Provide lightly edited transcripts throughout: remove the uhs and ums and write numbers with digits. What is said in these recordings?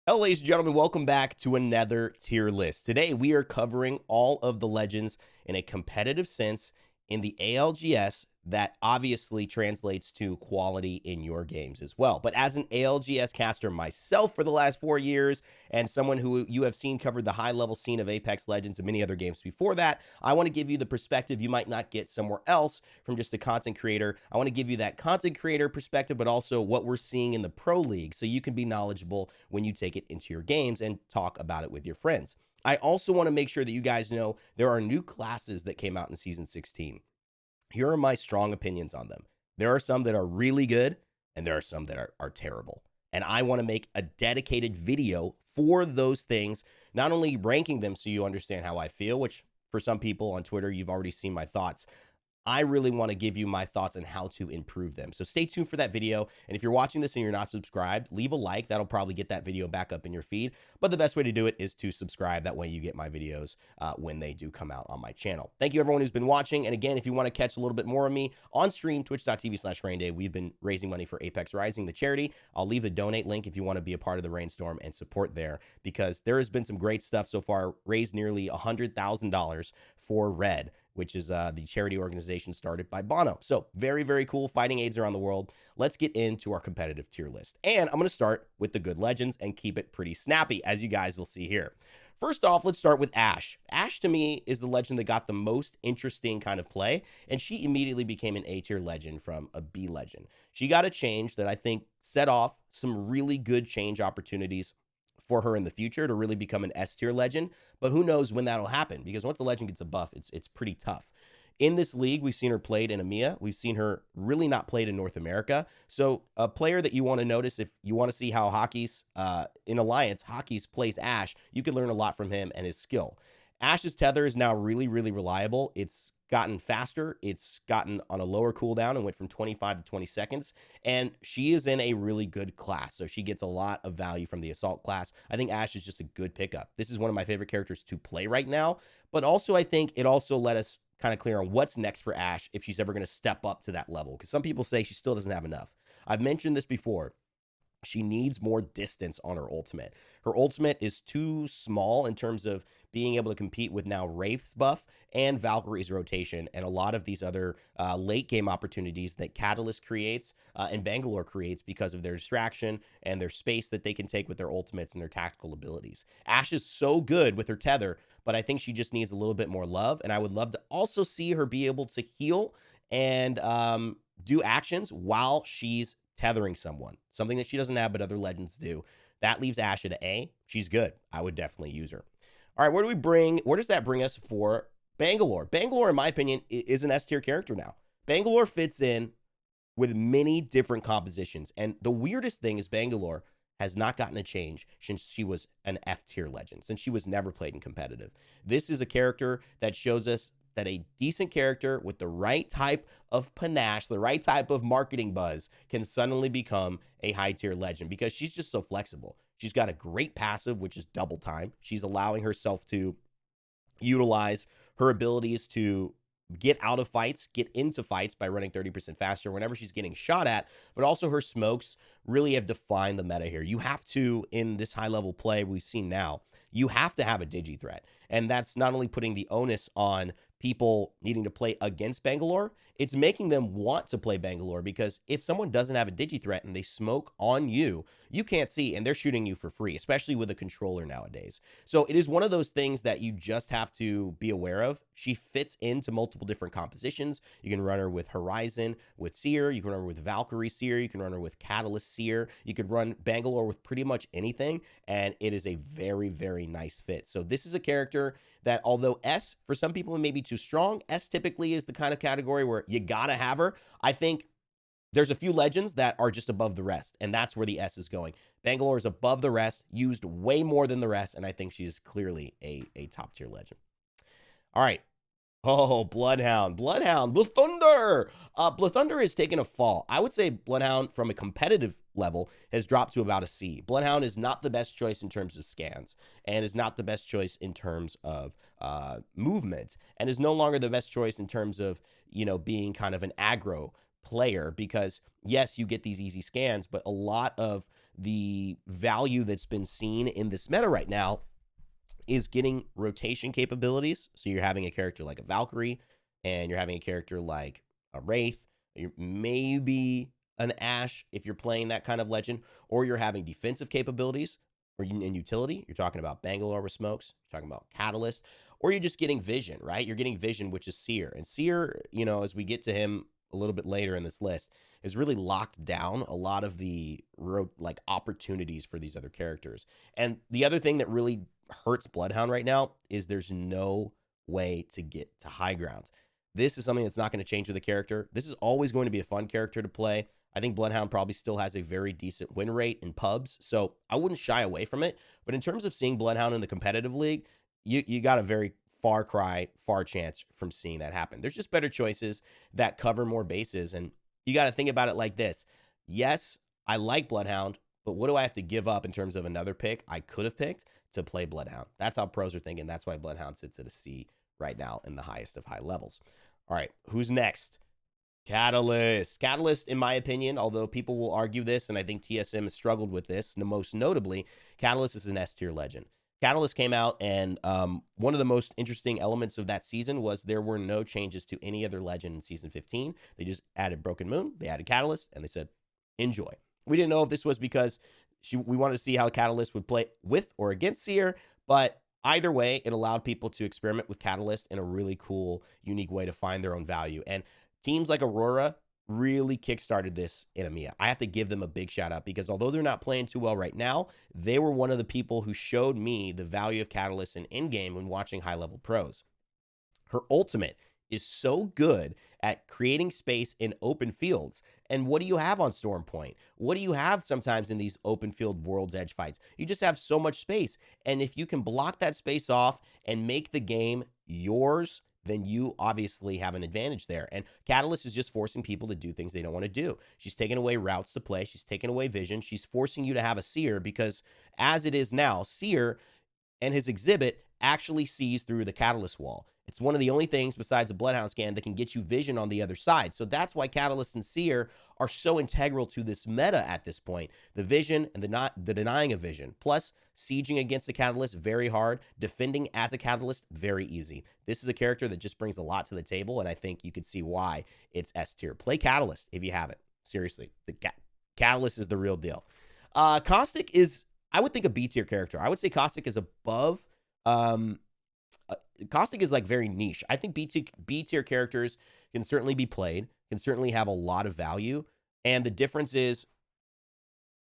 Hello, ladies and gentlemen. Welcome back to another tier list. Today, we are covering all of the legends in a competitive sense in the ALGS that obviously translates to quality in your games as well. But as an ALGS caster myself for the last 4 years and someone who you have seen covered the high-level scene of Apex Legends and many other games before that, I want to give you the perspective you might not get somewhere else from just a content creator. I want to give you that content creator perspective, but also what we're seeing in the pro league so you can be knowledgeable when you take it into your games and talk about it with your friends. I also want to make sure that you guys know there are new classes that came out in Season 16. Here are my strong opinions on them. There are some that are really good, and there are some that are terrible. And I want to make a dedicated video for those things, not only ranking them so you understand how I feel, which for some people on Twitter, you've already seen my thoughts. I really want to give you my thoughts on how to improve them. So stay tuned for that video. And if you're watching this and you're not subscribed, leave a like. That'll probably get that video back up in your feed. But the best way to do it is to subscribe. That way you get my videos when they do come out on my channel. Thank you everyone who's been watching. And again, if you want to catch a little bit more of me on stream, twitch.tv/Raynday, we've been raising money for Apex Rising, the charity. I'll leave the donate link if you want to be a part of the rainstorm and support there, because there has been some great stuff so far. Raised nearly $100,000 for Red, which is the charity organization started by Bono. So very, very cool, fighting AIDS around the world. Let's get into our competitive tier list. And I'm going to start with the good legends and keep it pretty snappy, as you guys will see here. First off, let's start with Ashe. Ashe, to me, is the legend that got the most interesting kind of play, and she immediately became an A-tier legend from a B legend. She got a change that I think set off some really good change opportunities for her in the future to really become an S-tier legend, but who knows when that'll happen, because once the legend gets a buff, it's pretty tough. In this league, we've seen her played in EMEA. We've seen her really not played in North America. So a player that you want to notice if you want to see how Hockey's, in Alliance, Hockey's plays Ashe, you can learn a lot from him and his skill. Ashe's tether is now really, really reliable. It's gotten faster. It's gotten on a lower cooldown and went from 25 to 20 seconds. And she is in a really good class. So she gets a lot of value from the assault class. I think Ashe is just a good pickup. This is one of my favorite characters to play right now. But also, I think it also let us kind of clear on what's next for Ashe if she's ever going to step up to that level. Because some people say she still doesn't have enough. I've mentioned this before. She needs more distance on her ultimate. Her ultimate is too small in terms of being able to compete with now Wraith's buff and Valkyrie's rotation and a lot of these other late game opportunities that Catalyst creates and Bangalore creates because of their distraction and their space that they can take with their ultimates and their tactical abilities. Ashe is so good with her tether, but I think she just needs a little bit more love. And I would love to also see her be able to heal and do actions while she's tethering someone, something that she doesn't have but other legends do. That leaves Ashe at A. She's good. I would definitely use her. All right, where does that bring us for Bangalore? Bangalore, in my opinion, is an S-tier character now. Bangalore fits in with many different compositions, and the weirdest thing is Bangalore has not gotten a change since she was an F-tier legend, since she was never played in competitive. This is a character that shows us that a decent character with the right type of panache, the right type of marketing buzz can suddenly become a high-tier legend because she's just so flexible. She's got a great passive, which is double time. She's allowing herself to utilize her abilities to get out of fights, get into fights by running 30% faster whenever she's getting shot at, but also her smokes really have defined the meta here. You have to, in this high-level play we've seen now, you have to have a digi threat. And that's not only putting the onus on people needing to play against Bangalore, it's making them want to play Bangalore, because if someone doesn't have a digi threat and they smoke on you, you can't see and they're shooting you for free, especially with a controller nowadays. So it is one of those things that you just have to be aware of. She fits into multiple different compositions. You can run her with Horizon, with Seer. You can run her with Valkyrie Seer. You can run her with Catalyst Seer. You could run Bangalore with pretty much anything, and it is a very, very nice fit. So this is a character that, although S, for some people, it may be too strong, S typically is the kind of category where you gotta have her. I think there's a few legends that are just above the rest, and that's where the S is going. Bangalore is above the rest, used way more than the rest, and I think she is clearly a top-tier legend. All right. Oh, Bloodhound. Bloodhound. Bloodthunder. Bloodthunder has taken a fall. I would say Bloodhound, from a competitive level, has dropped to about a C. Bloodhound is not the best choice in terms of scans, and is not the best choice in terms of movement, and is no longer the best choice in terms of, you know, being kind of an aggro player, because yes, you get these easy scans, but a lot of the value that's been seen in this meta right now is getting rotation capabilities. So you're having a character like a Valkyrie, and you're having a character like a Wraith, maybe an Ashe if you're playing that kind of legend, or you're having defensive capabilities or in utility. You're talking about Bangalore with smokes, you're talking about Catalyst, or you're just getting vision, right? You're getting vision, which is Seer. And Seer, as we get to him a little bit later in this list, is really locked down a lot of the opportunities for these other characters. And the other thing that really hurts Bloodhound right now is there's no way to get to high ground. This is something that's not going to change with the character. This is always going to be a fun character to play. I think Bloodhound probably still has a very decent win rate in pubs, so I wouldn't shy away from it. But in terms of seeing Bloodhound in the competitive league, you got a very far chance from seeing that happen. There's just better choices that cover more bases, and you got to think about it like this. Yes, I like Bloodhound, but what do I have to give up in terms of another pick I could have picked to play Bloodhound? That's how pros are thinking. That's why Bloodhound sits at a C right now in the highest of high levels. All right, who's next? Catalyst. Catalyst, in my opinion, although people will argue this, and I think TSM has struggled with this, most notably, Catalyst is an S-tier legend. Catalyst came out, and one of the most interesting elements of that season was there were no changes to any other legend in Season 15. They just added Broken Moon, they added Catalyst, and they said, enjoy. We didn't know if this was because we wanted to see how Catalyst would play with or against Seer, but either way, it allowed people to experiment with Catalyst in a really cool, unique way to find their own value. And teams like Aurora really kickstarted this in EMEA. I have to give them a big shout out because although they're not playing too well right now, they were one of the people who showed me the value of Catalyst in in-game when watching high-level pros. Her ultimate is so good at creating space in open fields. And what do you have on Storm Point? What do you have sometimes in these open field World's Edge fights? You just have so much space. And if you can block that space off and make the game yours, then you obviously have an advantage there. And Catalyst is just forcing people to do things they don't want to do. She's taking away routes to play. She's taking away vision. She's forcing you to have a Seer because as it is now, Seer and his exhibit actually sees through the Catalyst wall. It's one of the only things besides a Bloodhound scan that can get you vision on the other side. So that's why Catalyst and Seer are so integral to this meta at this point. The vision and the denying of vision. Plus, sieging against the Catalyst, very hard. Defending as a Catalyst, very easy. This is a character that just brings a lot to the table, and I think you could see why it's S tier. Play Catalyst if you haven't. Seriously, the Catalyst is the real deal. Caustic is, I would think, a B tier character. I would say Caustic is above. Caustic is like very niche. I think B tier characters can certainly be played, can certainly have a lot of value. And the difference is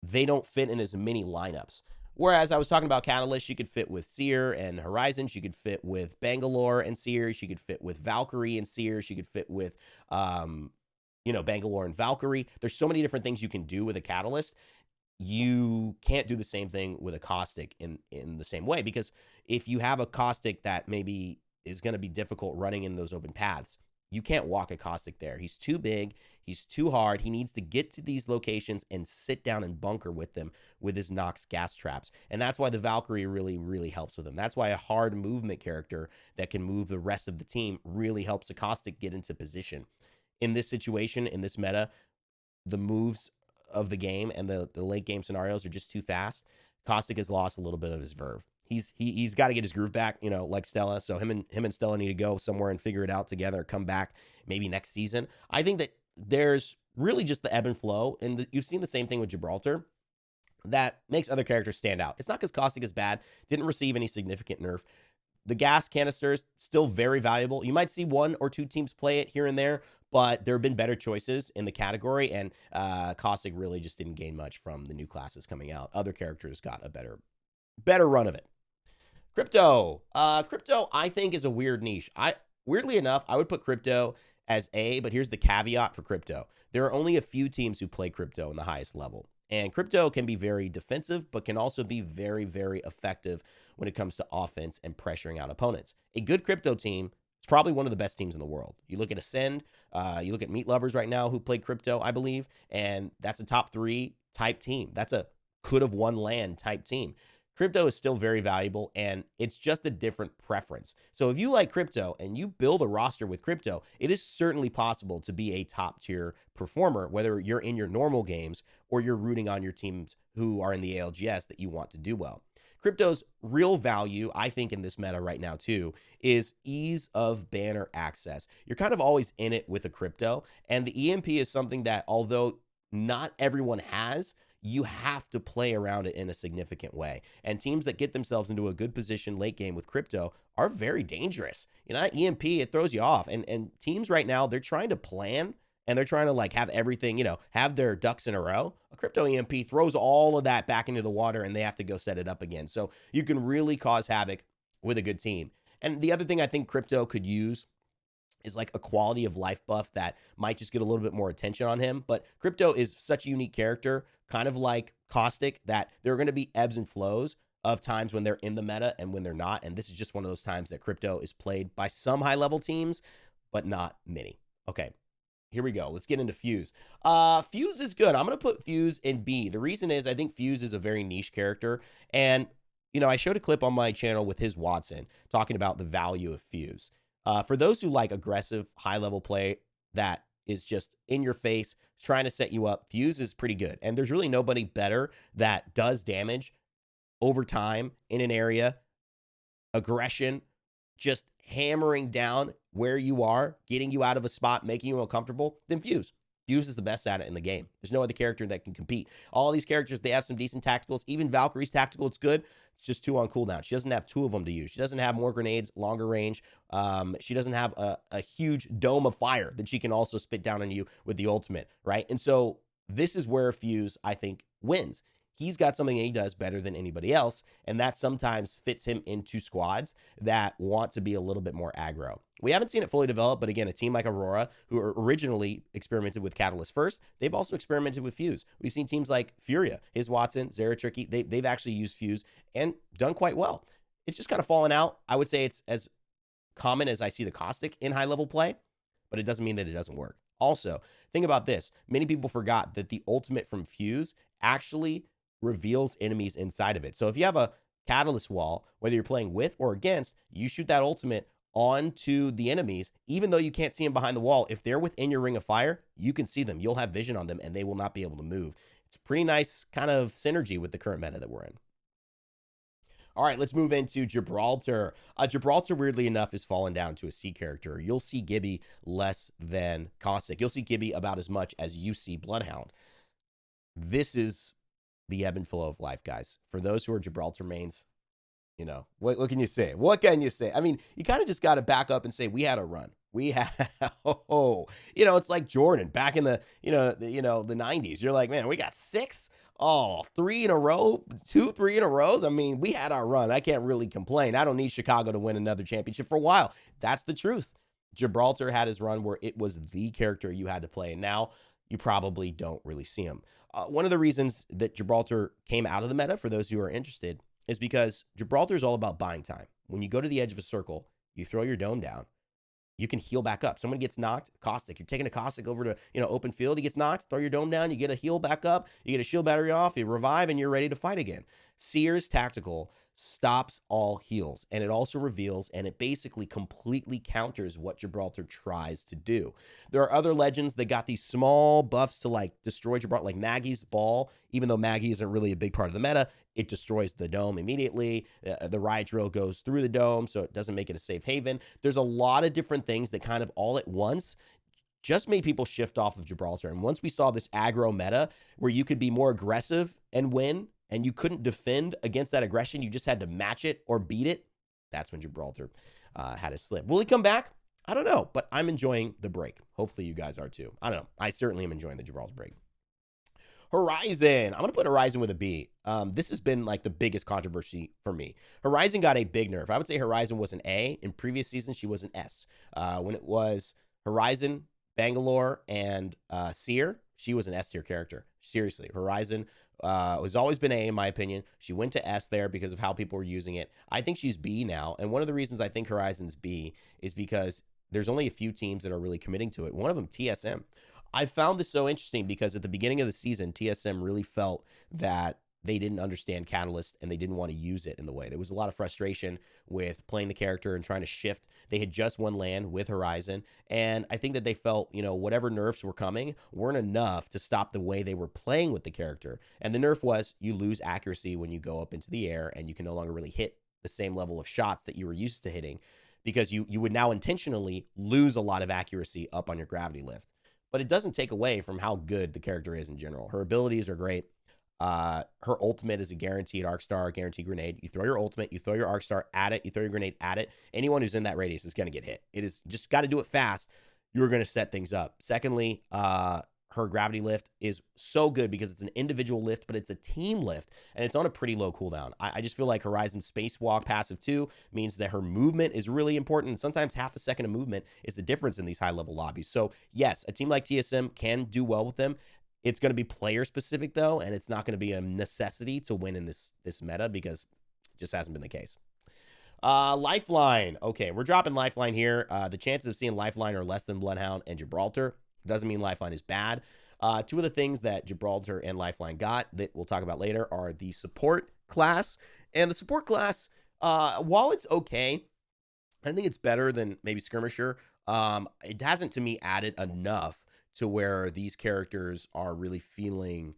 they don't fit in as many lineups. Whereas I was talking about Catalyst, she could fit with Seer and Horizon. She could fit with Bangalore and Seer. She could fit with Valkyrie and Seer. She could fit with, Bangalore and Valkyrie. There's so many different things you can do with a Catalyst. You can't do the same thing with a Caustic in the same way, because if you have a Caustic that maybe is going to be difficult running in those open paths, you can't walk a Caustic there. He's too big. He's too hard. He needs to get to these locations and sit down and bunker with them with his Nox gas traps. And that's why the Valkyrie really, really helps with him. That's why a hard movement character that can move the rest of the team really helps a Caustic get into position. In this situation, in this meta, the moves of the game and the late game scenarios are just too fast. Caustic has lost a little bit of his verve. He's got to get his groove back, like Stella. So him and Stella need to go somewhere and figure it out together, come back maybe next season. I think that there's really just the ebb and flow, and you've seen the same thing with Gibraltar that makes other characters stand out. It's not because Caustic is bad, didn't receive any significant nerf. The gas canisters, still very valuable. You might see one or two teams play it here and there, but there have been better choices in the category, and Caustic really just didn't gain much from the new classes coming out. Other characters got a better run of it. Crypto, I think, is a weird niche. Weirdly enough, I would put Crypto as A, but here's the caveat for Crypto. There are only a few teams who play Crypto in the highest level. And Crypto can be very defensive, but can also be very, very effective when it comes to offense and pressuring out opponents. A good Crypto team is probably one of the best teams in the world. You look at Ascend, you look at Meat Lovers right now who play Crypto, I believe, and that's a top 3 type team. That's a could have won LAN type team. crypto is still very valuable, and it's just a different preference. So if you like crypto and you build a roster with crypto, it is certainly possible to be a top tier performer, whether you're in your normal games or you're rooting on your teams who are in the ALGS that you want to do well. Crypto's real value, I think, in this meta right now too, is ease of banner access. You're kind of always in it with a crypto, and the EMP is something that, although not everyone has, you have to play around it in a significant way. And teams that get themselves into a good position late game with crypto are very dangerous. You know, that EMP, it throws you off. And teams right now, they're trying to plan and they're trying to like have everything, you know, have their ducks in a row. A crypto EMP throws all of that back into the water and they have to go set it up again. So you can really cause havoc with a good team. And the other thing I think crypto could use is like a quality of life buff that might just get a little bit more attention on him. But crypto is such a unique character, kind of like Caustic, that there are going to be ebbs and flows of times when they're in the meta and when they're not. And this is just one of those times that crypto is played by some high level teams, but not many. Okay, here we go. Let's get into Fuse. Fuse is good. I'm going to put Fuse in B. The reason is I think Fuse is a very niche character. And, you know, I showed a clip on my channel with his Watson talking about the value of Fuse. For those who like aggressive, high-level play that is just in your face, trying to set you up, Fuse is pretty good. And there's really nobody better that does damage over time in an area, aggression, just hammering down where you are, getting you out of a spot, making you uncomfortable, than Fuse. Fuse is the best at it in the game. There's no other character that can compete. All these characters, they have some decent tacticals. Even Valkyrie's tactical, it's good. It's just 2 on cooldown. She doesn't have 2 of them to use. She doesn't have more grenades, longer range. She doesn't have a huge dome of fire that she can also spit down on you with the ultimate, right? And so this is where Fuse, I think, wins. He's got something that he does better than anybody else, and that sometimes fits him into squads that want to be a little bit more aggro. We haven't seen it fully developed, but again, a team like Aurora, who originally experimented with Catalyst first, they've also experimented with Fuse. We've seen teams like Furia, his Watson, Zeratricky, they've actually used Fuse and done quite well. It's just kind of fallen out. I would say it's as common as I see the Caustic in high-level play, but it doesn't mean that it doesn't work. Also, think about this. Many people forgot that the ultimate from Fuse actually reveals enemies inside of it. So if you have a catalyst wall, whether you're playing with or against, you shoot that ultimate onto the enemies, even though you can't see them behind the wall. If they're within your ring of fire, you can see them. You'll have vision on them and they will not be able to move. It's a pretty nice kind of synergy with the current meta that we're in. All right, let's move into Gibraltar. Gibraltar, weirdly enough, has fallen down to a C character. You'll see Gibby less than Caustic. You'll see Gibby about as much as you see Bloodhound. This is the ebb and flow of life, guys. For those who are Gibraltar mains, you know, what can you say? What can you say? I mean, you kind of just got to back up and say, we had a run. We had, you know, it's like Jordan back in the 90s. You're like, man, we got 6. Oh, 3 in a row, 2-3 in a row. I mean, we had our run. I can't really complain. I don't need Chicago to win another championship for a while. That's the truth. Gibraltar had his run where it was the character you had to play. And now you probably don't really see him. One of the reasons that Gibraltar came out of the meta, for those who are interested, is because Gibraltar is all about buying time. When you go to the edge of a circle, you throw your dome down, you can heal back up. Someone gets knocked, Caustic. You're taking a Caustic over to, open field. He gets knocked, throw your dome down, you get a heal back up, you get a shield battery off, you revive, and you're ready to fight again. Seer's tactical stops all heals, and it also reveals, and it basically completely counters what Gibraltar tries to do. There are other legends that got these small buffs to like destroy Gibraltar, like Maggie's ball. Even though Maggie isn't really a big part of the meta, it destroys the dome immediately. The riot drill goes through the dome, so it doesn't make it a safe haven. There's a lot of different things that kind of all at once just made people shift off of Gibraltar. And once we saw this aggro meta where you could be more aggressive and win, and you couldn't defend against that aggression, you just had to match it or beat it, that's when Gibraltar had a slip. Will he come back? I don't know, but I'm enjoying the break. Hopefully you guys are too. I don't know. I certainly am enjoying the Gibraltar break. Horizon. I'm going to put Horizon with a B. This has been like the biggest controversy for me. Horizon got a big nerf. I would say Horizon was an A. In previous seasons, she was an S. When it was Horizon, Bangalore, and Seer, she was an S tier character. Seriously, Horizon has always been A in my opinion. She went to S there because of how people were using it. I think she's B now. And one of the reasons I think Horizon's B is because there's only a few teams that are really committing to it. One of them, TSM. I found this so interesting because at the beginning of the season, TSM really felt that they didn't understand Catalyst and they didn't want to use it in the way. There was a lot of frustration with playing the character and trying to shift. They had just won land with Horizon, and I think that they felt, whatever nerfs were coming weren't enough to stop the way they were playing with the character. And the nerf was you lose accuracy when you go up into the air, and you can no longer really hit the same level of shots that you were used to hitting, because you would now intentionally lose a lot of accuracy up on your gravity lift. But it doesn't take away from how good the character is in general. Her abilities are great. Her ultimate is a guaranteed arc star, guaranteed grenade. You throw your ultimate, you throw your arc star at it, you throw your grenade at it. Anyone who's in that radius is going to get hit. It is just got to do it fast. You're going to set things up. Secondly, her gravity lift is so good because it's an individual lift, but it's a team lift, and it's on a pretty low cooldown. I just feel like Horizon's Spacewalk passive 2 means that her movement is really important, and sometimes half a second of movement is the difference in these high-level lobbies. So, yes, a team like TSM can do well with them. It's going to be player-specific, though, and it's not going to be a necessity to win in this meta because it just hasn't been the case. Lifeline. Okay, we're dropping Lifeline here. The chances of seeing Lifeline are less than Bloodhound and Gibraltar. Doesn't mean Lifeline is bad. Two of the things that Gibraltar and Lifeline got that we'll talk about later are the support class. And the support class, while it's okay, I think it's better than maybe Skirmisher. It hasn't, to me, added enough to where these characters are really feeling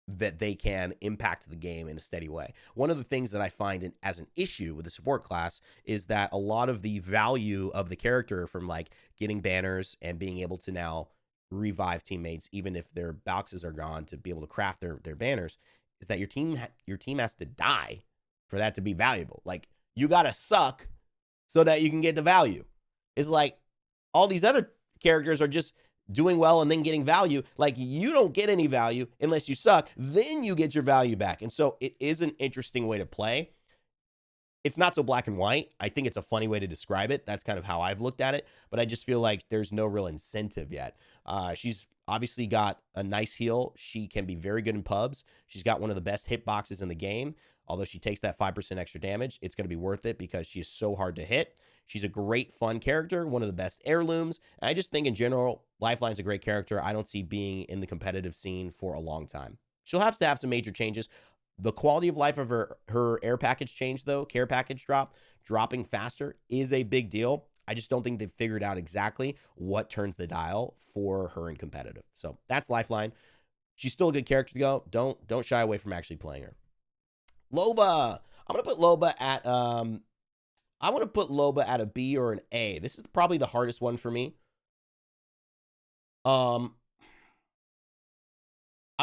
that they can impact the game in a steady way. One of the things that I find as an issue with the support class is that a lot of the value of the character from like getting banners and being able to now revive teammates, even if their boxes are gone, to be able to craft their banners, is that your team has to die for that to be valuable. Like, you got to suck so that you can get the value. It's like all these other characters are just doing well and then getting value. Like, you don't get any value unless you suck, then you get your value back. And so it is an interesting way to play. It's not so black and white. I think it's a funny way to describe it. That's kind of how I've looked at it, but I just feel like there's no real incentive yet. She's obviously got a nice heal. She can be very good in pubs. She's got one of the best hitboxes in the game. Although she takes that 5% extra damage, it's going to be worth it because she is so hard to hit. She's a great, fun character, one of the best heirlooms. And I just think in general, Lifeline's a great character. I don't see being in the competitive scene for a long time. She'll have to have some major changes. The quality of life of her air package change, though, care package dropping faster is a big deal. I just don't think they've figured out exactly what turns the dial for her in competitive. So that's Lifeline. She's still a good character to go. Don't shy away from actually playing her. Loba. I'm going to put Loba at a B or an A. This is probably the hardest one for me. I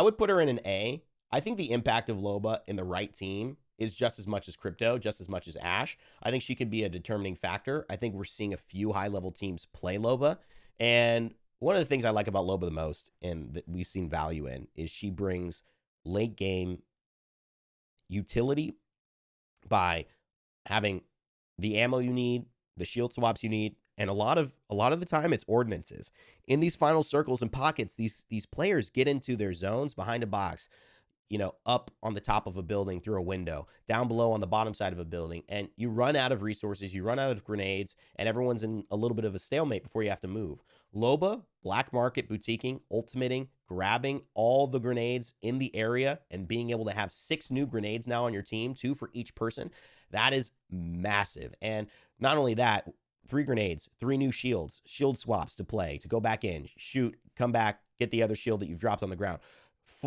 would put her in an A. I think the impact of Loba in the right team is just as much as Crypto, just as much as Ashe. I think she could be a determining factor. I think we're seeing a few high-level teams play Loba. And one of the things I like about Loba the most, and that we've seen value in, is she brings late game utility by having the ammo you need, the shield swaps you need, and a lot of the time it's ordinances. In these final circles and pockets, these players get into their zones behind a box, up on the top of a building through a window, down below on the bottom side of a building, and you run out of resources, you run out of grenades, and everyone's in a little bit of a stalemate before you have to move. Loba, black market, boutiquing, ultimating, grabbing all the grenades in the area, and being able to have 6 new grenades now on your team, 2 for each person, that is massive. And not only that, 3 grenades, 3 new shields, shield swaps to play, to go back in, shoot, come back, get the other shield that you've dropped on the ground.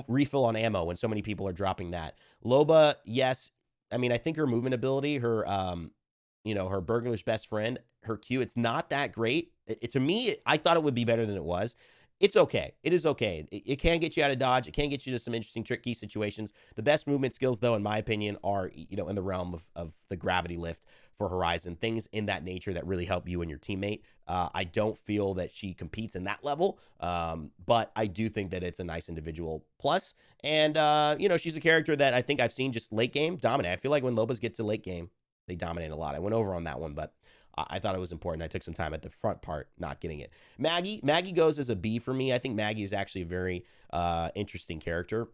Refill on ammo when so many people are dropping that. Loba, yes, I mean, I think her movement ability, her her burglar's best friend, her Q, it's not that great. To me, I thought it would be better than it was. It's okay. It is okay. It can get you out of dodge. It can get you to some interesting, tricky situations. The best movement skills, though, in my opinion, are, in the realm of the gravity lift for Horizon, things in that nature that really help you and your teammate. I don't feel that she competes in that level, but I do think that it's a nice individual plus. And, she's a character that I think I've seen just late game dominate. I feel like when Lobas get to late game, they dominate a lot. I went over on that one, but I thought it was important. I took some time at the front part not getting it. Maggie goes as a B for me. I think Maggie is actually a very interesting character.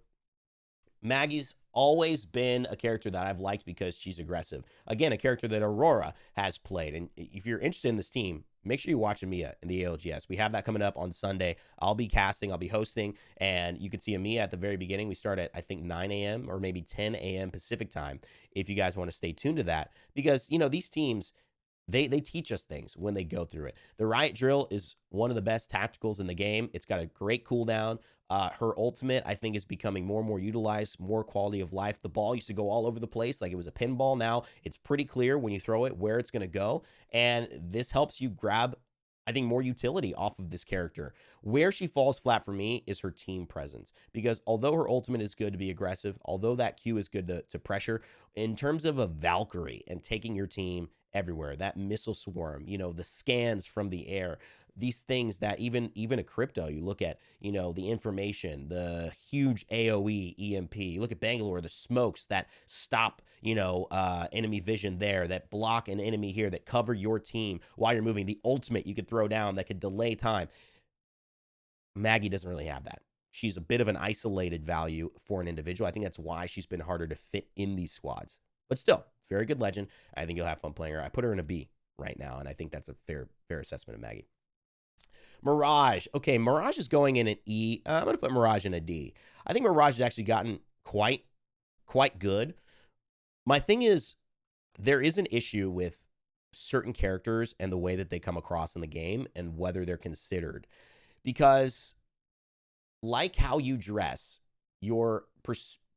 Maggie's always been a character that I've liked because she's aggressive. Again, a character that Aurora has played. And if you're interested in this team, make sure you watch Amia in the ALGS. We have that coming up on Sunday. I'll be casting, I'll be hosting, and you can see Amia at the very beginning. We start at, I think, 9 a.m. or maybe 10 a.m. Pacific time if you guys want to stay tuned to that. Because, you know, these teams, they teach us things when they go through it. The Riot Drill is one of the best tacticals in the game. It's got a great cooldown. Her ultimate, I think, is becoming more and more utilized, more quality of life. The ball used to go all over the place like it was a pinball. Now it's pretty clear when you throw it where it's going to go. And this helps you grab, I think, more utility off of this character. Where she falls flat for me is her team presence. Because although her ultimate is good to be aggressive, although that Q is good to pressure, in terms of a Valkyrie and taking your team everywhere, that missile swarm, you know, the scans from the air, these things that even a crypto, you look at, you know, the information, the huge AoE EMP, you look at Bangalore, the smokes that stop, you know, enemy vision there, that block an enemy here, that cover your team while you're moving, the ultimate you could throw down that could delay time. Maggie doesn't really have that. She's a bit of an isolated value for an individual. I think that's why she's been harder to fit in these squads. But still, very good legend. I think you'll have fun playing her. I put her in a B right now, and I think that's a fair assessment of Maggie. Mirage. Okay, Mirage is going in an E. I'm going to put Mirage in a D. I think Mirage has actually gotten quite good. My thing is, there is an issue with certain characters and the way that they come across in the game and whether they're considered. Because like how you dress, your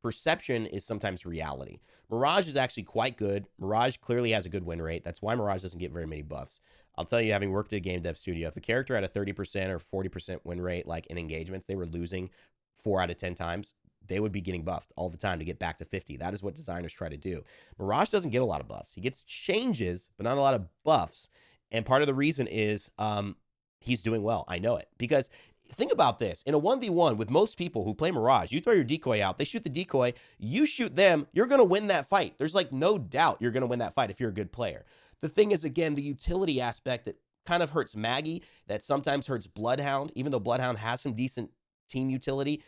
perception is sometimes reality. Mirage is actually quite good. Mirage clearly has a good win rate. That's why Mirage doesn't get very many buffs. I'll tell you, having worked at a game dev studio, if a character had a 30% or 40% win rate, like in engagements, they were losing 4 out of 10 times, they would be getting buffed all the time to get back to 50. That is what designers try to do. Mirage doesn't get a lot of buffs. He gets changes, but not a lot of buffs. And part of the reason is he's doing well. I know it. Because think about this. In a 1v1 with most people who play Mirage, you throw your decoy out, they shoot the decoy, you shoot them, you're going to win that fight. There's like no doubt you're going to win that fight if you're a good player. The thing is, again, the utility aspect that kind of hurts Maggie, that sometimes hurts Bloodhound, even though Bloodhound has some decent team utility,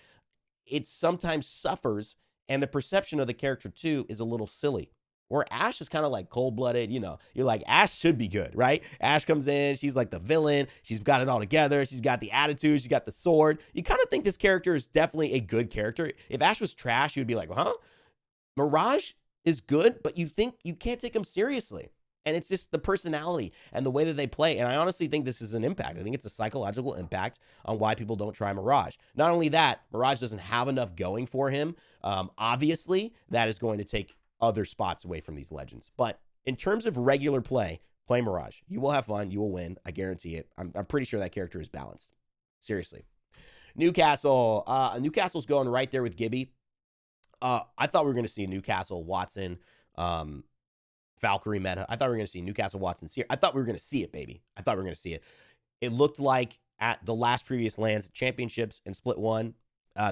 it sometimes suffers, and the perception of the character, too, is a little silly. Where Ashe is kind of like cold-blooded, you know, you're like, Ashe should be good, right? Ashe comes in, she's like the villain, she's got it all together, she's got the attitude, she's got the sword. You kind of think this character is definitely a good character. If Ashe was trash, you'd be like, huh? Mirage is good, but you think you can't take him seriously. And it's just the personality and the way that they play. And I honestly think this is an impact. I think it's a psychological impact on why people don't try Mirage. Not only that, Mirage doesn't have enough going for him. Obviously, that is going to take other spots away from these legends. But in terms of regular play Mirage. You will have fun. You will win. I guarantee it. I'm pretty sure that character is balanced. Seriously. Newcastle. Newcastle's going right there with Gibby. I thought we were going to see Newcastle, Watson, Valkyrie meta. I thought we were going to see Newcastle, Watson, Seer. I thought we were going to see it, baby. I thought we were going to see it. It looked like at the last previous lands, championships and split one,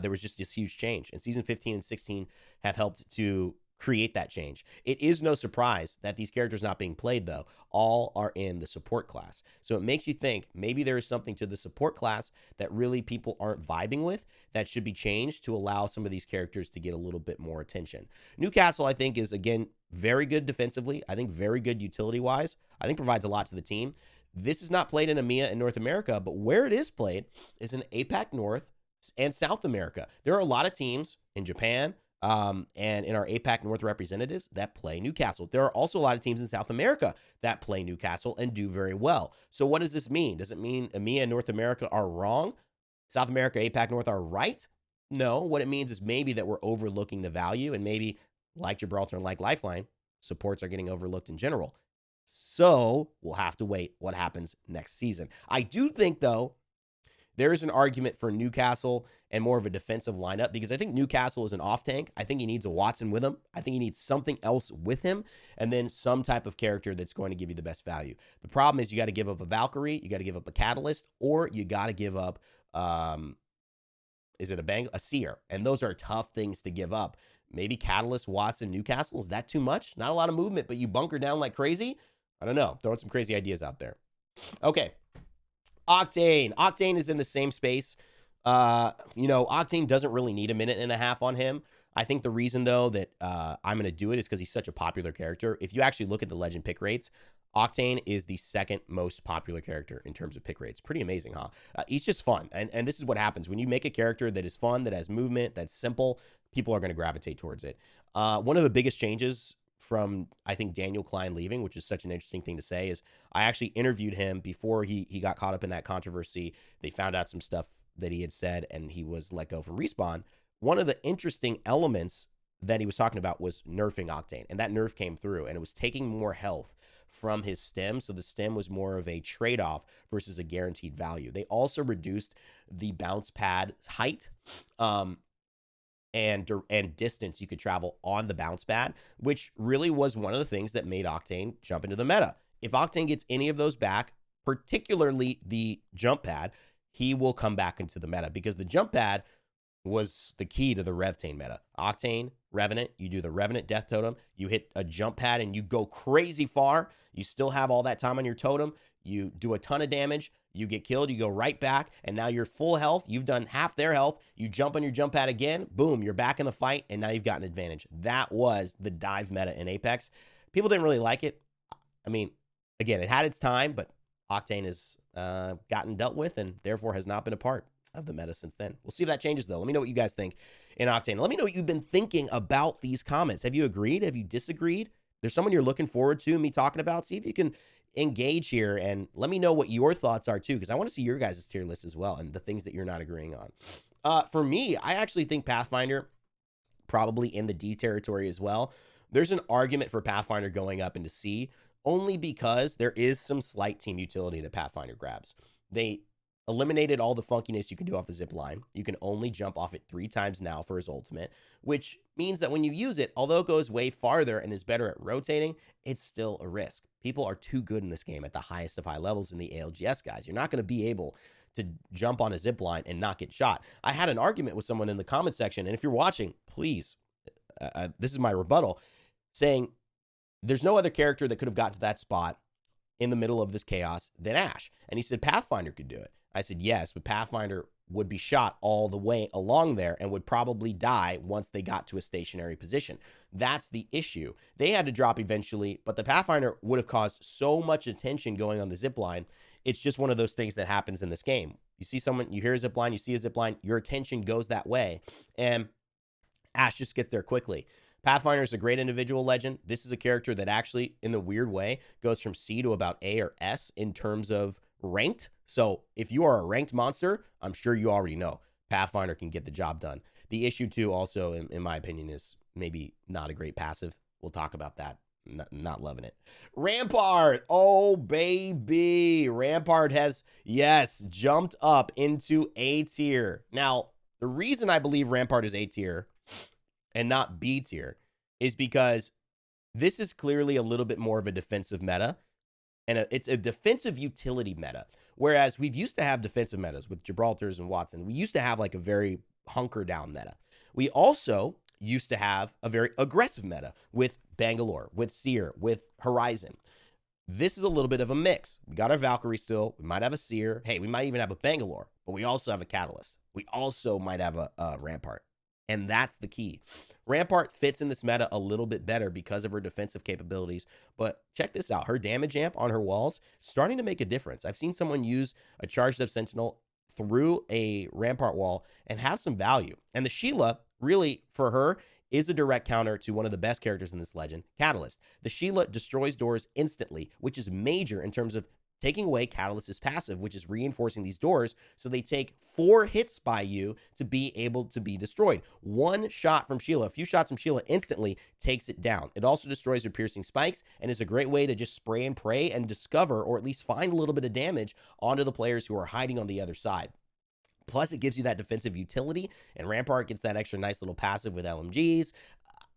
there was just this huge change. And season 15 and 16 have helped to create that change. It is no surprise that these characters not being played, though, all are in the support class. So it makes you think maybe there is something to the support class that really people aren't vibing with that should be changed to allow some of these characters to get a little bit more attention. Newcastle, I think, is, again, very good defensively. I think very good utility-wise. I think provides a lot to the team. This is not played in EMEA in North America, but where it is played is in APAC North and South America. There are a lot of teams in Japan, and in our APAC North representatives that play Newcastle. There are also a lot of teams in South America that play Newcastle and do very well. So what does this mean? Does it mean EMEA and North America are wrong? South America, APAC North are right? No. What it means is maybe that we're overlooking the value, and maybe, like Gibraltar and like Lifeline, supports are getting overlooked in general. So we'll have to wait what happens next season. I do think, though, there is an argument for Newcastle and more of a defensive lineup, because I think Newcastle is an off tank. I think he needs a Watson with him. I think he needs something else with him, and then some type of character that's going to give you the best value. The problem is you got to give up a Valkyrie, you got to give up a Catalyst, or you got to give up, is it a Seer? And those are tough things to give up. Maybe Catalyst, Watson, Newcastle, is that too much? Not a lot of movement, but you bunker down like crazy? I don't know. Throwing some crazy ideas out there. Okay. Octane. Octane is in the same space. Octane doesn't really need a minute and a half on him. I think the reason, though, that I'm going to do it is because he's such a popular character. If you actually look at the legend pick rates, Octane is the second most popular character in terms of pick rates. Pretty amazing, huh? He's just fun. And this is what happens. When you make a character that is fun, that has movement, that's simple, people are going to gravitate towards it. One of the biggest changes from, I think, Daniel Klein leaving, which is such an interesting thing to say, is I actually interviewed him before he got caught up in that controversy. They found out some stuff that he had said, and he was let go from Respawn. One of the interesting elements that he was talking about was nerfing Octane, and that nerf came through, and it was taking more health from his stem, so the stem was more of a trade-off versus a guaranteed value. They also reduced the bounce pad height and distance you could travel on the bounce pad, which really was one of the things that made Octane jump into the meta. If Octane gets any of those back, particularly the jump pad, he will come back into the meta, because the jump pad was the key to the Revtane meta. Octane, Revenant, you do the Revenant Death Totem, you hit a jump pad and you go crazy far. You still have all that time on your totem. You do a ton of damage. You get killed. You go right back. And now you're full health. You've done half their health. You jump on your jump pad again. Boom, you're back in the fight. And now you've got an advantage. That was the dive meta in Apex. People didn't really like it. I mean, again, it had its time, but Octane has gotten dealt with and therefore has not been a part of the meta since then. We'll see if that changes, though. Let me know what you guys think in Octane. Let me know what you've been thinking about these comments. Have you agreed? Have you disagreed? There's someone you're looking forward to me talking about? See if you can engage here and let me know what your thoughts are, too, because I want to see your guys' tier list as well and the things that you're not agreeing on. For me, I actually think Pathfinder probably in the D territory as well. There's an argument for Pathfinder going up into C, only because there is some slight team utility that Pathfinder grabs. They eliminated all the funkiness you can do off the zip line. You can only jump off it 3 times now for his ultimate, which means that when you use it, although it goes way farther and is better at rotating, it's still a risk. People are too good in this game at the highest of high levels in the ALGS, guys. You're not going to be able to jump on a zip line and not get shot. I had an argument with someone in the comment section, and if you're watching, please, this is my rebuttal, saying there's no other character that could have got to that spot in the middle of this chaos than Ashe. And he said Pathfinder could do it. I said, yes, but Pathfinder would be shot all the way along there and would probably die once they got to a stationary position. That's the issue. They had to drop eventually, but the Pathfinder would have caused so much attention going on the zipline. It's just one of those things that happens in this game. You see someone, you hear a zipline, you see a zipline, your attention goes that way, and Ashe just gets there quickly. Pathfinder is a great individual legend. This is a character that actually, in the weird way, goes from C to about A or S in terms of ranked. So if you are a ranked monster, I'm sure you already know Pathfinder can get the job done. The issue, too, also, in my opinion, is maybe not a great passive. We'll talk about that. Not loving it. Rampart. Oh, baby. Rampart has, yes, jumped up into A tier. Now, the reason I believe Rampart is A tier and not B tier is because this is clearly a little bit more of a defensive meta, and it's a defensive utility meta. Whereas we've used to have defensive metas with Gibraltars and Watson. We used to have like a very hunker down meta. We also used to have a very aggressive meta with Bangalore, with Seer, with Horizon. This is a little bit of a mix. We got our Valkyrie still. We might have a Seer. Hey, we might even have a Bangalore, but we also have a Catalyst. We also might have a Rampart. And that's the key. Rampart fits in this meta a little bit better because of her defensive capabilities. But check this out. Her damage amp on her walls starting to make a difference. I've seen someone use a charged up Sentinel through a Rampart wall and have some value. And the Sheila, really, for her, is a direct counter to one of the best characters in this legend, Catalyst. The Sheila destroys doors instantly, which is major in terms of taking away Catalyst's passive, which is reinforcing these doors, so they take 4 hits by you to be able to be destroyed. One shot from Sheila, a few shots from Sheila instantly takes it down. It also destroys her piercing spikes and is a great way to just spray and pray and discover, or at least find a little bit of damage onto the players who are hiding on the other side. Plus, it gives you that defensive utility, and Rampart gets that extra nice little passive with LMGs.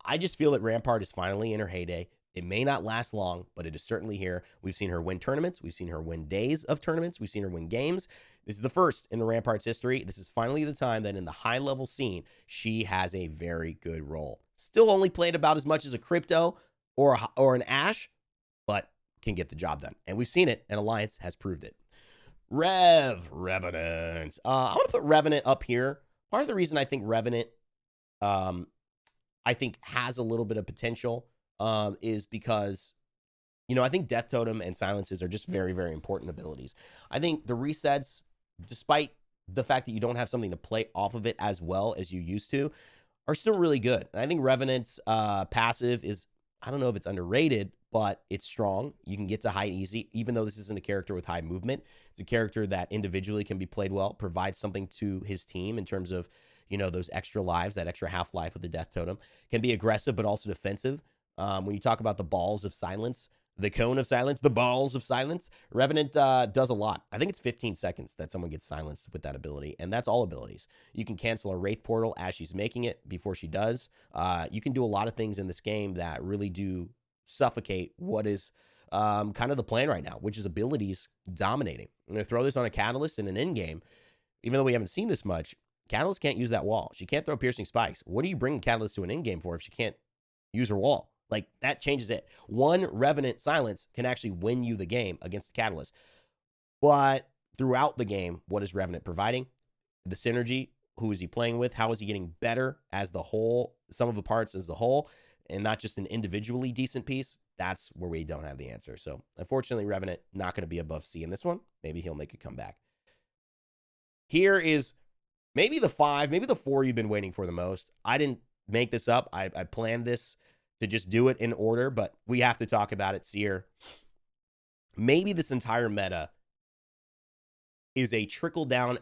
I just feel that Rampart is finally in her heyday. It may not last long, but it is certainly here. We've seen her win tournaments. We've seen her win days of tournaments. We've seen her win games. This is the first in the Rampart's history. This is finally the time that in the high-level scene, she has a very good role. Still only played about as much as a Crypto or an Ashe, but can get the job done. And we've seen it, and Alliance has proved it. Revenant. I want to put Revenant up here. Part of the reason I think Revenant I think has a little bit of potential is because, I think Death Totem and Silences are just very, very important abilities. I think the resets, despite the fact that you don't have something to play off of it as well as you used to, are still really good. And I think Revenant's passive is, I don't know if it's underrated, but it's strong. You can get to high easy, even though this isn't a character with high movement. It's a character that individually can be played well, provides something to his team in terms of, those extra lives, that extra half-life with the Death Totem. Can be aggressive, but also defensive. When you talk about the balls of silence, the cone of silence, the balls of silence, Revenant does a lot. I think it's 15 seconds that someone gets silenced with that ability, and that's all abilities. You can cancel a Wraith portal as she's making it before she does. You can do a lot of things in this game that really do suffocate what is kind of the plan right now, which is abilities dominating. I'm going to throw this on a Catalyst in an in-game. Even though we haven't seen this much, Catalyst can't use that wall. She can't throw piercing spikes. What are you bringing Catalyst to an in-game for if she can't use her wall? Like, that changes it. One Revenant silence can actually win you the game against the Catalyst. But throughout the game, what is Revenant providing? The synergy. Who is he playing with? How is he getting better as the whole, some of the parts as the whole, and not just an individually decent piece? That's where we don't have the answer. So, unfortunately, Revenant not going to be above C in this one. Maybe he'll make a comeback. Here is maybe the 5, maybe the 4 you've been waiting for the most. I didn't make this up. I planned this to just do it in order, but we have to talk about it. Seer. Maybe this entire meta is a trickle-down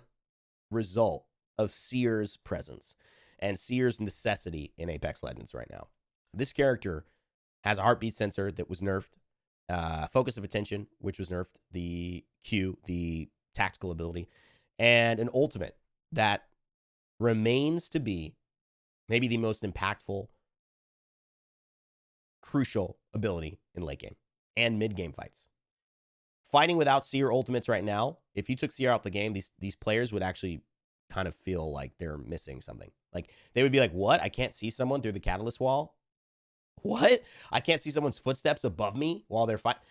result of Seer's presence and Seer's necessity in Apex Legends right now. This character has a heartbeat sensor that was nerfed, focus of attention, which was nerfed, the Q, the tactical ability, and an ultimate that remains to be maybe the most impactful, crucial ability in late game and mid game fights. Fighting without Seer ultimates right now, if you took Seer out the game, these players would actually kind of feel like they're missing something. Like, they would be like, what? I can't see someone through the Catalyst wall? What? I can't see someone's footsteps above me while they're fighting?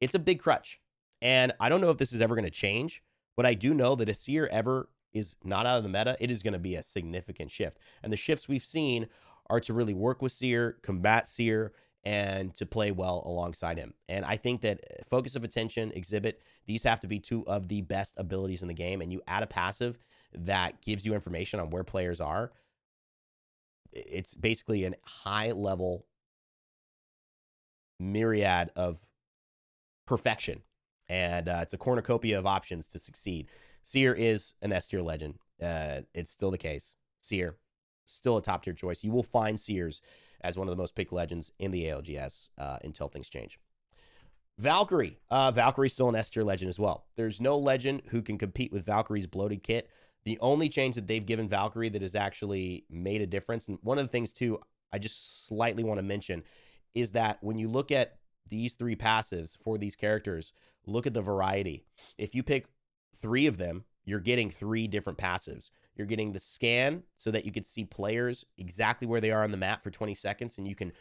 It's a big crutch. And I don't know if this is ever going to change, but I do know that if Seer ever is not out of the meta, it is going to be a significant shift. And the shifts we've seen are to really work with Seer, combat Seer, and to play well alongside him. And I think that focus of attention, exhibit, these have to be 2 of the best abilities in the game. And you add a passive that gives you information on where players are. It's basically a high level myriad of perfection. And it's a cornucopia of options to succeed. Seer is an S tier legend. It's still the case. Seer, still a top tier choice. You will find Seers as one of the most picked legends in the ALGS until things change. Valkyrie. Valkyrie's still an S tier legend as well. There's no legend who can compete with Valkyrie's bloated kit. The only change that they've given Valkyrie that has actually made a difference, and one of the things too, I just slightly want to mention, is that when you look at these 3 passives for these characters, look at the variety. If you pick 3 of them, you're getting 3 different passives. You're getting the scan so that you can see players exactly where they are on the map for 20 seconds, and you can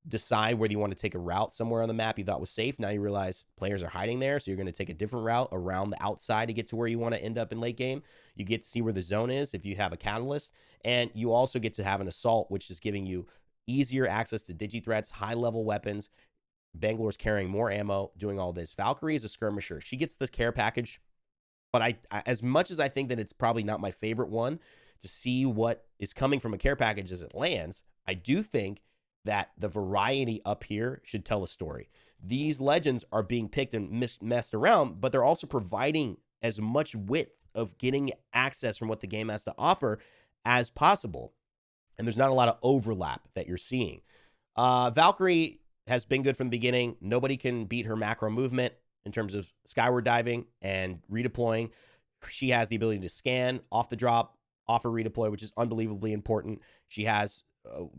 decide whether you want to take a route somewhere on the map you thought was safe. Now you realize players are hiding there, so you're going to take a different route around the outside to get to where you want to end up in late game. You get to see where the zone is if you have a catalyst, and you also get to have an assault, which is giving you easier access to digi-threats, high-level weapons. Bangalore's carrying more ammo, doing all this. Valkyrie is a skirmisher. She gets this care package, but I as much as I think that it's probably not my favorite one to see what is coming from a care package as it lands, I do think that the variety up here should tell a story. These legends are being picked and messed around, but they're also providing as much width of getting access from what the game has to offer as possible. And there's not a lot of overlap that you're seeing. Valkyrie has been good from the beginning. Nobody can beat her macro movement in terms of skyward diving and redeploying. She has the ability to scan off the drop, off a redeploy, which is unbelievably important. She has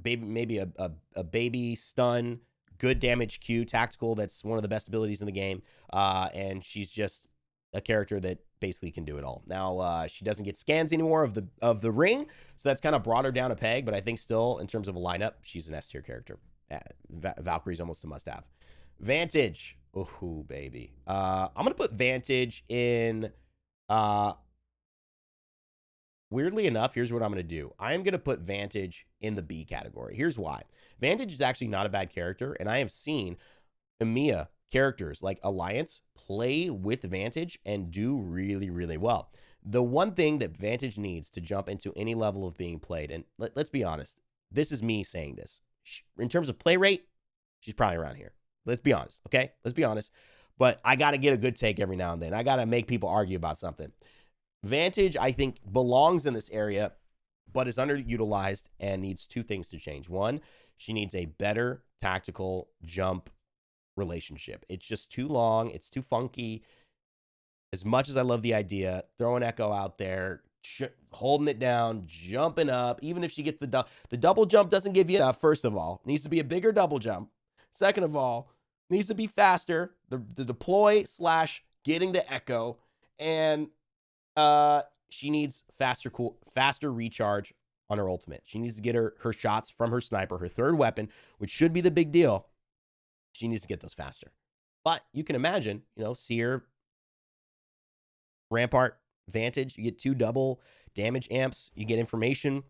maybe a baby stun, good damage Q, tactical. That's one of the best abilities in the game. And she's just a character that basically can do it all. Now, she doesn't get scans anymore of the ring, so that's kind of brought her down a peg, but I think still, in terms of a lineup, she's an S tier character. Valkyrie's almost a must-have. Vantage. Ooh, baby. I'm going to put Vantage in Weirdly enough, here's what I'm going to do. I am going to put Vantage in the B category. Here's why. Vantage is actually not a bad character, and I have seen EMEA characters like Alliance play with Vantage and do really, really well. The one thing that Vantage needs to jump into any level of being played, and let's be honest, this is me saying this. In terms of play rate, she's probably around here. Let's be honest, okay? Let's be honest. But I got to get a good take every now and then. I got to make people argue about something. Vantage, I think, belongs in this area, but is underutilized and needs two things to change. One, she needs a better tactical jump relationship. It's just too long. It's too funky. As much as I love the idea, throwing Echo out there, holding it down, jumping up, even if she gets the double jump doesn't give you enough, first of all. It needs to be a bigger double jump. Second of all, needs to be faster. The deploy / getting the Echo. And she needs faster recharge on her ultimate. She needs to get her shots from her sniper, her third weapon, which should be the big deal. She needs to get those faster. But you can imagine, Seer, Rampart, Vantage, you get 2 double damage amps, you get information,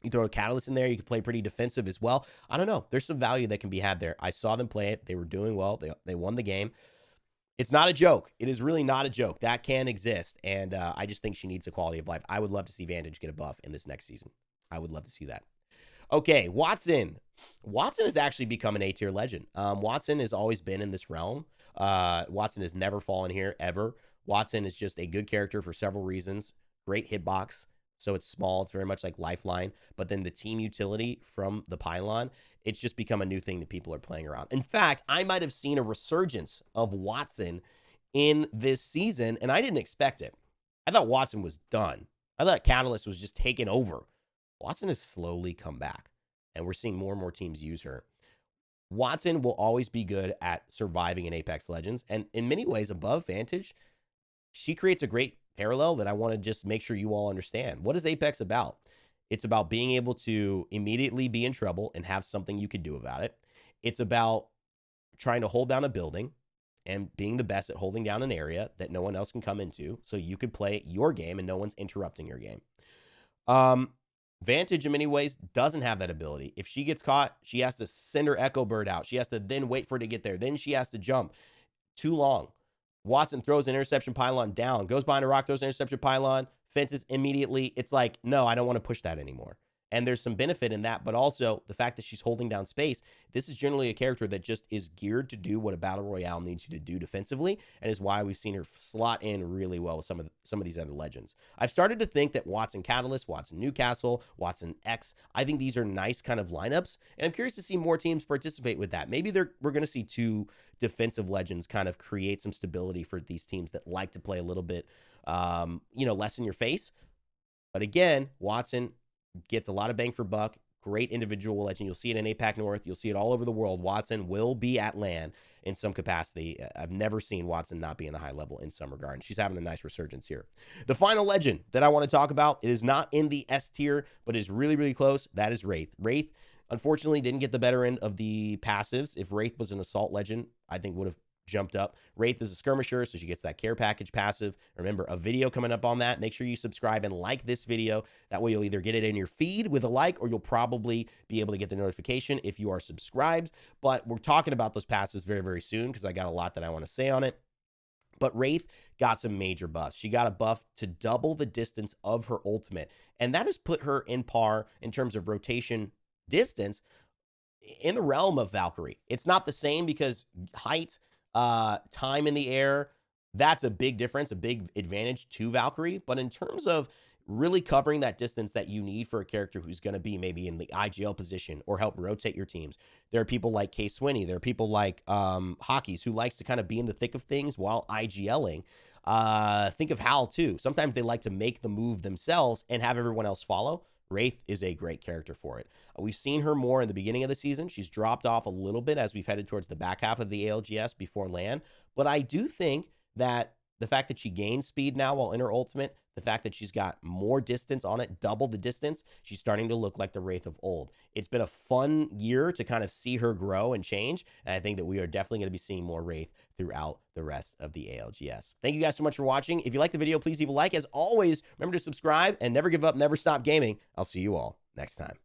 you throw a catalyst in there, you can play pretty defensive as well. I don't know. There's some value that can be had there. I saw them play it. They were doing well. They won the game. It's not a joke. It is really not a joke. That can exist, and I just think she needs a quality of life. I would love to see Vantage get a buff in this next season. I would love to see that. Okay, Watson. Watson has actually become an A-tier legend. Watson has always been in this realm. Watson has never fallen here, ever. Watson is just a good character for several reasons. Great hitbox. So it's small. It's very much like Lifeline. But then the team utility from the pylon, it's just become a new thing that people are playing around. In fact, I might have seen a resurgence of Watson in this season, and I didn't expect it. I thought Watson was done. I thought Catalyst was just taken over. Watson has slowly come back, and we're seeing more and more teams use her. Watson will always be good at surviving in Apex Legends, and in many ways above Vantage, she creates a great parallel that I want to just make sure you all understand. What is Apex about? It's about being able to immediately be in trouble and have something you could do about it. It's about trying to hold down a building and being the best at holding down an area that no one else can come into so you could play your game and no one's interrupting your game. Vantage, in many ways, doesn't have that ability. If she gets caught, she has to send her Echo Bird out. She has to then wait for it to get there. Then she has to jump. Too long. Watson throws an interception pylon down, goes behind a rock, throws an interception pylon, fences immediately. It's like, no, I don't want to push that anymore. And there's some benefit in that, but also the fact that she's holding down space. This is generally a character that just is geared to do what a battle royale needs you to do defensively, and is why we've seen her slot in really well with some of these other legends. I've started to think that Watson Catalyst, Watson Newcastle, Watson X, I think these are nice kind of lineups, and I'm curious to see more teams participate with that. Maybe we're going to see 2 defensive legends kind of create some stability for these teams that like to play a little bit, less in your face. But again, Watson gets a lot of bang for buck. Great individual legend. You'll see it in APAC North. You'll see it all over the world. Watson will be at LAN in some capacity. I've never seen Watson not be in the high level in some regard. And she's having a nice resurgence here. The final legend that I want to talk about, it is not in the S tier, but is really, really close. That is Wraith. Wraith, unfortunately, didn't get the better end of the passives. If Wraith was an assault legend, I think would have jumped up. Wraith is a skirmisher, so she gets that care package passive. Remember, a video coming up on that. Make sure you subscribe and like this video. That way you'll either get it in your feed with a like, or you'll probably be able to get the notification if you are subscribed. But we're talking about those passives very, very soon because I got a lot that I want to say on it. But Wraith got some major buffs. She got a buff to double the distance of her ultimate, and that has put her in par in terms of rotation distance in the realm of Valkyrie. It's not the same because height, time in the air, that's a big difference, a big advantage to Valkyrie. But in terms of really covering that distance that you need for a character who's going to be maybe in the IGL position or help rotate your teams, there are people like K Swinney, there are people like Hockeys who likes to kind of be in the thick of things while IGLing. Think of Hal too. Sometimes they like to make the move themselves and have everyone else follow. Wraith is a great character for it. We've seen her more in the beginning of the season. She's dropped off a little bit as we've headed towards the back half of the ALGS before LAN. But I do think that the fact that she gains speed now while in her ultimate, the fact that she's got more distance on it, double the distance, she's starting to look like the Wraith of old. It's been a fun year to kind of see her grow and change, and I think that we are definitely going to be seeing more Wraith throughout the rest of the ALGS. Thank you guys so much for watching. If you like the video, please leave a like. As always, remember to subscribe and never give up, never stop gaming. I'll see you all next time.